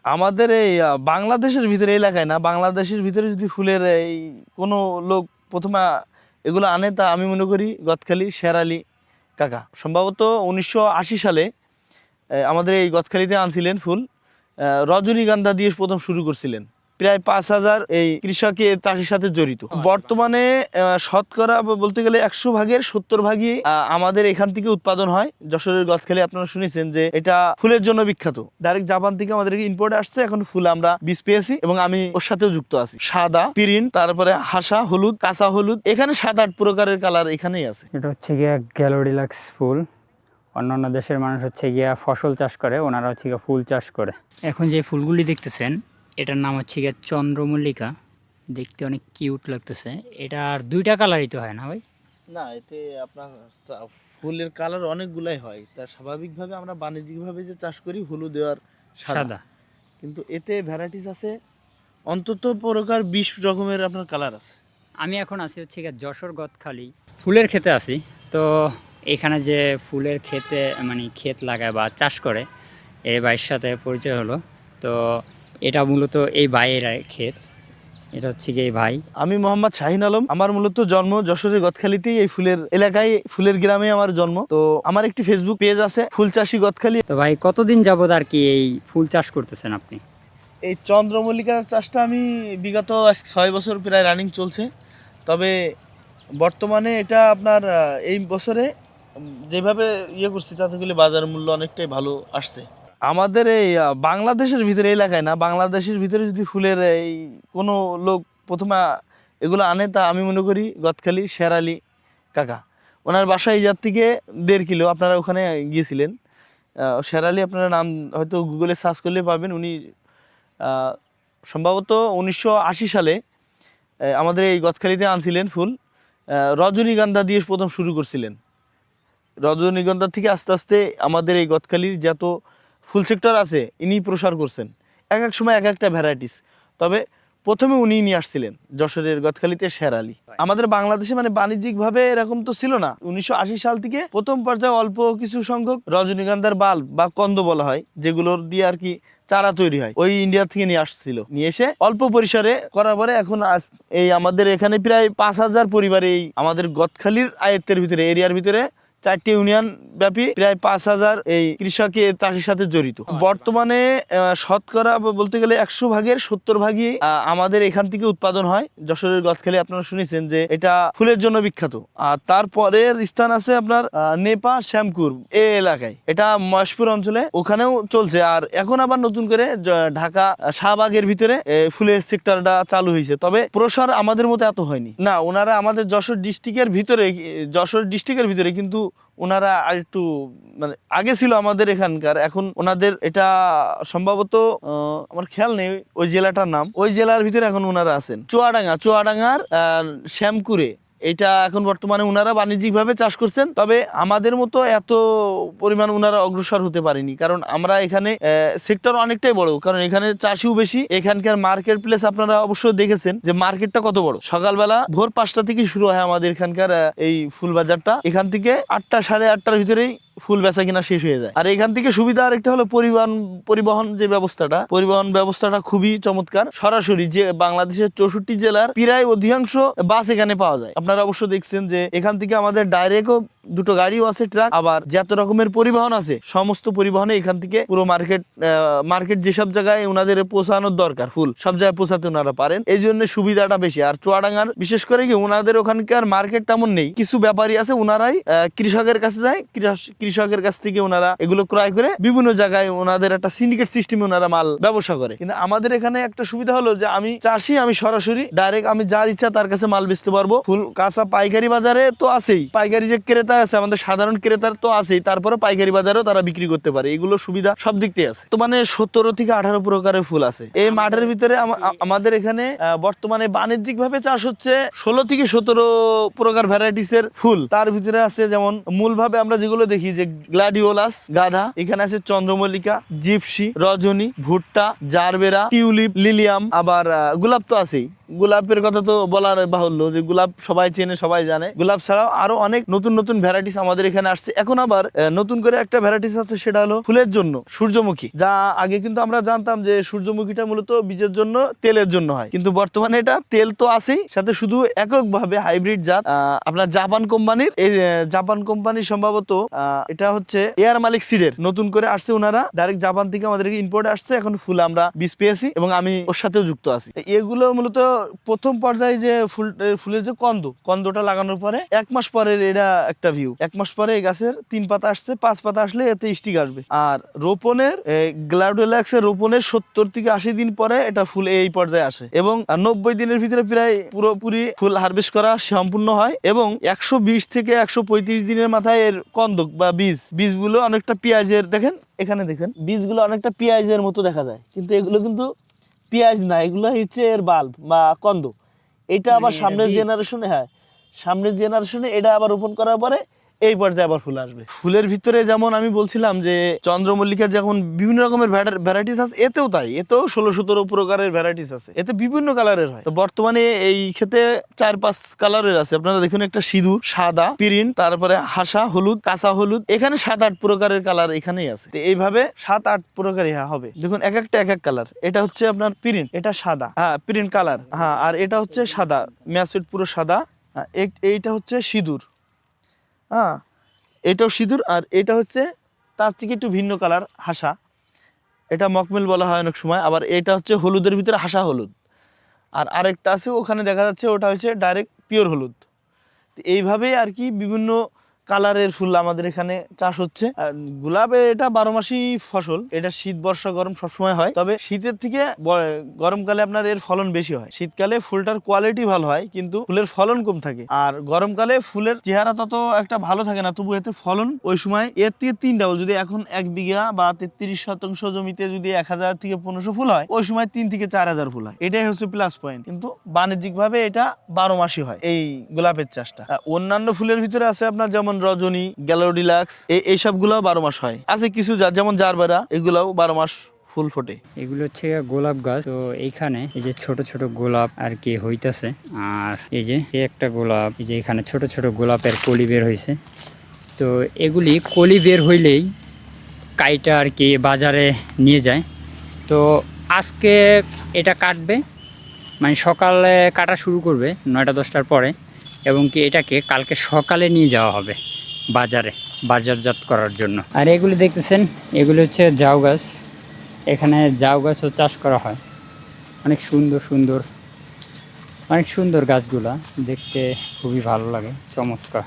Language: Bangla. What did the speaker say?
আমাদের এই বাংলাদেশের ভিতরে এলাকায় না, বাংলাদেশের ভিতরে যদি ফুলের এই কোনো লোক প্রথমে এগুলো আনে, তা আমি মনে করি গদখালি শেরালি কাকা সম্ভবত 1980 সালে আমাদের এই গদখালিতে আনছিলেন ফুল। রজনীগন্ধা দিয়ে প্রথম শুরু করছিলেন। প্রায় 5,000 এই কৃষকে চাষের সাথে জড়িত। বর্তমানে শতকরা বলতে গেলে 100 ভাগের 70 ভাগই আমাদের এখান থেকে উৎপাদন হয়। যশোরের গদখালি আপনারা শুনেছেন যে এটা ফুলের জন্য বিখ্যাত। ডাইরেক্ট জাপান থেকে আমাদেরকে ইম্পোর্ট আসছে, এখন ফুল আমরা বীজ পেয়েছি এবং আমি ওর সাথেও যুক্ত আছি। সাদা, পিরিন, তারপরে হাসা হলুদ, কাঁচা হলুদ, এখানে 7-8 প্রকারের কালার এখানেই আছে। এটা হচ্ছে গিয়া গ্যালোডিলাক্স ফুল। অন্যান্য দেশের মানুষ হচ্ছে গিয়া ফসল চাষ করে, ওনারা হচ্ছে গিয়া ফুল চাষ করে। এখন যে ফুলগুলি দেখতেছেন এটার নাম হচ্ছে গিয়া চন্দ্রমল্লিকা। দেখতে অনেক কিউট লাগতেছে। এটার 2টা কালারই তো হয় না ভাই? না, এতে আপনার ফুলের কালার অনেকগুলাই হয়। তা স্বাভাবিকভাবে আমরা বাণিজ্যিকভাবে যে চাষ করি হলুদ আর সাদা, কিন্তু এতে ভ্যারাইটিস আছে অন্তত প্রকার 20 রকমের আপনার কালার আছে। আমি এখন আছি হচ্ছে গিয়া যশোর গদখালি ফুলের ক্ষেতে আছি। তো এখানে যে ফুলের ক্ষেতে মানে ক্ষেত লাগায় বা চাষ করে এই ভাইয়ের সাথে পরিচয় হলো। তো এটা মূলত এই ভাইয়ের ক্ষেত। এটা হচ্ছে কি এই ভাই। আমি মোহাম্মদ শাহিন আলম। আমার মূলত জন্ম যশোরের গদখালিতেই, এই ফুলের এলাকায়, ফুলের গ্রামে আমার জন্ম। তো আমার একটি ফেসবুক পেজ আছে, ফুল চাষি গদখালি। তো ভাই কতদিন যাবত আর কি এই ফুল চাষ করতেছেন আপনি? এই চন্দ্রমল্লিকা চাষটা আমি বিগত 6 বছর প্রায় রানিং চলছে। তবে বর্তমানে এটা আপনার এই বছরে যেভাবে করছি তাতে গেলে বাজার মূল্য অনেকটাই ভালো আসছে। আমাদের এই বাংলাদেশের ভিতরে এলাকায় না, বাংলাদেশের ভিতরে যদি ফুলের এই কোনো লোক প্রথমে এগুলো আনে, তা আমি মনে করি গদখালি শেরালি কাকা। ওনার বাসা এই জাত থেকে 1.5 কিলো। আপনারা ওখানে গিয়েছিলেন। শেরালি আপনারা নাম হয়তো গুগলে সার্চ করলে পাবেন। উনি সম্ভবত 1980 সালে আমাদের এই গদখালিতে আনছিলেন ফুল। রজনীগন্ধা দিয়ে প্রথম শুরু করছিলেন। রজনীগন্ধা থেকে আস্তে আস্তে আমাদের এই গদখালির যত ফুল সেক্টর আছে ইনি প্রসার করছেন। এক সময় একটা ভ্যারাইটিস। তবে প্রথমে উনি নিয়ে আসছিলেন যশোরের গদখালিতে শেরালি। আমাদের বাংলাদেশে মানে বাণিজ্যিকভাবে এরকম তো ছিল না। 1980 সাল থেকে প্রথম পর্যায়ে অল্প কিছু সংখ্যক রজনীগন্ধার বাল্ব বা কন্দ বলা হয়, যেগুলোর দিয়ে আর কি চারা তৈরি হয়, ওই ইন্ডিয়া থেকে নিয়ে আসছিল। নিয়ে এসে অল্প পরিসরে করার পরে এখন এই আমাদের এখানে প্রায় 5,000 পরিবার এই আমাদের গদখালির আয়ত্তের ভিতরে, এরিয়ার ভিতরে 4টি ইউনিয়ন ব্যাপী প্রায় 5,000 এই কৃষকে চাষের সাথে জড়িত। বর্তমানে শতকরা বলতে গেলে 100 ভাগের 70 ভাগই আমাদের এখান থেকে উৎপাদন হয়। যশোরের গদখালি আপনারা শুনেছেন যে এটা ফুলের জন্য বিখ্যাত। আর তারপরের স্থান আছে আপনার নেপা শ্যামপুর এই এলাকায়, এটা মহেশপুর অঞ্চলে, ওখানেও চলছে। আর এখন আবার নতুন করে ঢাকা শাহবাগের ভিতরে ফুলের সেক্টরটা চালু হয়েছে। তবে প্রসার আমাদের মতো এত হয়নি। না, ওনারা আমাদের যশোর ডিস্ট্রিক্টের ভিতরে কিন্তু ওনারা আর একটু মানে আগে ছিল আমাদের এখানকার। এখন ওনাদের এটা সম্ভবত আমার খেয়াল নেই ওই জেলাটার নাম, ওই জেলার ভিতরে এখন ওনারা আছেন। চুয়াডাঙ্গার শ্যামকুরে এটা এখন বর্তমানে ওনারা বাণিজ্যিকভাবে চাষ করছেন। তবে আমাদের মতো এত পরিমাণ ওনারা অগ্রসর হতে পারেনি, কারণ আমরা এখানে সেক্টর অনেকটাই বড়, কারণ এখানে চাষিও বেশি। এখানকার মার্কেট প্লেস আপনারা অবশ্যই দেখেছেন যে মার্কেটটা কত বড়। সকালবেলা ভোর 5টা থেকে শুরু হয় আমাদের এখানকার এই ফুল বাজারটা। এখান থেকে 8টা, 8:30টার ভিতরেই ফুল বেচা কিনা শেষ হয়ে যায়। আর এখান থেকে সুবিধা আরেকটা হলো পরিবহন যে ব্যবস্থাটা খুবই চমৎকার। সরাসরি যে বাংলাদেশের 64 জেলার প্রায় অধিকাংশ বাস এখানে পাওয়া যায়। আপনারা অবশ্য দেখছেন যে এখান থেকে আমাদের ডাইরেক্টও 2টো গাড়িও আছে, ট্রাক, আবার যত রকমের পরিবহন আছে সমস্ত পরিবহনে এখান থেকে পুরো মার্কেট যেসব জায়গায় ওনাদের পৌঁছানোর দরকার ফুল, সব জায়গায় পৌঁছাতে ওনারা পারেন। এই জন্য সুবিধাটা বেশি। আর চুয়াডাঙ্গার বিশেষ করে কি ওনাদের ওখানকার মার্কেট তেমন নেই, কিছু ব্যাপারী আছে, ওনারাই কৃষকের কাছে যায়, কৃষকের কাছ থেকে ওনারা এগুলো ক্রয় করে বিভিন্ন জায়গায় ওনাদের একটা সিন্ডিকেট সিস্টেমে ওনারা মাল ব্যবসা করে। কিন্তু আমাদের এখানে একটা সুবিধা হলো যে আমি চাষি, আমি সরাসরি ডাইরেক্ট আমি যার ইচ্ছা তার কাছে মাল বেচতে পারবো। ফুল কাঁচা পাইকারি বাজারে তো আছেই, পাইকারি যে ক্রেতা আছে আমাদের সাধারণ ক্রেতার তো আছেই, তারপরে পাইকারি বাজারেও তারা বিক্রি করতে পারে। এগুলো সুবিধা সব দিক থেকে আছে। তো মানে 17 থেকে 18 প্রকারের ফুল আছে এই মাঠের ভিতরে। আমাদের এখানে বর্তমানে বাণিজ্যিক ভাবে চাষ হচ্ছে 16 থেকে 17 প্রকার ভ্যারাইটিসের ফুল। তার ভিতরে আছে যেমন মূল ভাবে আমরা যেগুলো দেখি যে গ্লাডিওলাস গাঁদা, এখানে আছে চন্দ্রমল্লিকা, জিপসি, রজনী, ভুট্টা, জারবেরা, টিউলিপ, লিলিয়াম, আবার গোলাপ তো আছেই, গোলাপের কথা তো বলার বাহুল্য যে গোলাপ সবাই চেনে, সবাই জানে। গোলাপ ছাড়াও আরো অনেক নতুন নতুন ভ্যারাইটিস আমাদের এখানে আসছে। এখন আবার নতুন করে একটা ভ্যারাইটিস আছে, সেটা হলো ফুলের জন্য সূর্যমুখী। যা আগে কিন্তু আমরা জানতাম যে সূর্যমুখীটা মূলত বীজের জন্য, তেলের জন্য হয়, কিন্তু বর্তমানে এটা তেল তো আছেই, সাথে শুধু এককভাবে হাইব্রিড জাত আপনার জাপান কোম্পানির। এই জাপান কোম্পানি সম্ভবত এটা হচ্ছে এয়ার মালিক সিডের নতুন করে আসছে, ওনারা ডাইরেক্ট জাপান থেকে আমাদেরকে ইম্পোর্ট আসছে। এখন ফুল আমরা বীজ পেয়েছি এবং আমি ওর সাথেও যুক্ত আছি। এগুলো মূলত প্রথম পর্যায়ে যে ফুলের যে কন্দটা লাগানোর পরে 1 মাস পরে এটা একটা ভিউ, 1 মাস পরে এই গাছের 3 পাতা আসছে, 5 পাতা আসলে এতে স্টিক আসবে। আর রোপণের গ্লাডিওলাক্স এর রোপণের 70 থেকে 80 দিন পরে এটা ফুল এই পর্যায়ে আসে এবং 90 দিনের ভিতরে প্রায় পুরোপুরি ফুল হারভেস্ট করা সম্পূর্ণ হয়। এবং 120 থেকে 135 দিনের মাথায় এর কন্দক বা বীজগুলো অনেকটা পেঁয়াজের, দেখেন এখানে দেখেন বীজগুলো অনেকটা পেঁয়াজের মতো দেখা যায়, কিন্তু এগুলো কিন্তু পেঁয়াজ না, এগুলো হচ্ছে এর বাল্ব বা কন্দ। এটা আবার সামনের জেনারেশনে, সামনের জেনারেশনে এটা আবার রোপণ করার পরে এই পর্যায়ে আবার ফুল আসবে। ফুলের ভিতরে যেমন আমি বলছিলাম যে চন্দ্রমল্লিকা যেমন বিভিন্ন রকমের ভ্যারাইটিস আছে, এতেও তাই, এতেও 16-17 প্রকারের ভ্যারাইটিস আছে, এতে বিভিন্ন কালারের হয়। তো বর্তমানে এই ক্ষেতে 4-5 কালারের আছে। আপনারা দেখুন, একটা সিঁদুর, সাদা, পিরিন, তারপরে হাসা হলুদ, কাঁচা হলুদ, এখানে 7-8 প্রকারের কালার এখানেই আছে। তো এইভাবে 7-8 প্রকারই হবে। দেখুন এক একটা এক এক কালার। এটা হচ্ছে আপনার পিরিন, এটা সাদা, পিরিন কালার, আর এটা হচ্ছে সাদা ম্যাচুড, পুরো সাদা। এইটা হচ্ছে সিঁদুর, এটাও সিঁদুর। আর এটা হচ্ছে তার থেকে একটু ভিন্ন কালার, হাসা, এটা মকমেল বলা হয় অনেক সময়। আবার এটা হচ্ছে হলুদের ভিতরে হাসা হলুদ। আর আরেকটা আছে ওখানে দেখা যাচ্ছে, ওটা হচ্ছে ডাইরেক্ট পিওর হলুদ। এইভাবেই আর কি বিভিন্ন কালারের ফুল আমাদের এখানে চাষ হচ্ছে। গোলাপে এটা 12 মাসই ফসল, এটা শীত বর্ষা গরম সবসময় হয়। তবে শীতের থেকে গরমকালে আপনার এর ফলন বেশি হয়। শীতকালে ফুলটার কোয়ালিটি ভালো হয় কিন্তু ফুলের ফলন কম থাকে। আর গরমকালে ফুলের চেহারা তত একটা ভালো থাকে না, তবু এতে ফলন ওই সময় এর থেকে 3 ডাবল। যদি এখন 1 বিঘা বা 33 শতাংশ জমিতে যদি 1000 থেকে 1500 ফুল হয়, ওই সময় 3 থেকে 4000 ফুল হয়। এটাই হচ্ছে প্লাস পয়েন্ট। কিন্তু বাণিজ্যিক ভাবে এটা 12 মাসই হয় এই গোলাপের চাষটা। অন্যান্য ফুলের ভিতরে আছে আপনার যেমন রজনী, গ্যালোডিলাক্স, এই সবগুলো 12 মাস হয়। আছে কিছু জাত যেমন জারবেরা, এগুলাও 12 মাস ফুল ফোটে। এগুলো হচ্ছে গোলাপ গাছ। তো এইখানে এই যে ছোট ছোট গোলাপ আর কি হইতাছে। আর এই যে একটা গোলাপ, এই যে এখানে ছোট ছোট গোলাপের কলি বের হয়েছে। তো এগুলি কলি বের হইলেই কাইটা আর কি বাজারে নিয়ে যায়। তো আজকে এটা কাটবে, মানে সকালে কাটা শুরু করবে 9টা-10টার পরে, এবং কি এটাকে কালকে সকালে নিয়ে যাওয়া হবে বাজারে বাজারজাত করার জন্য। আর এগুলি দেখতেছেন, এগুলি হচ্ছে জাউ গাছ। এখানে জাউ গাছও চাষ করা হয়। অনেক সুন্দর সুন্দর, অনেক সুন্দর গাছগুলা দেখতে, খুবই ভালো লাগে, চমৎকার।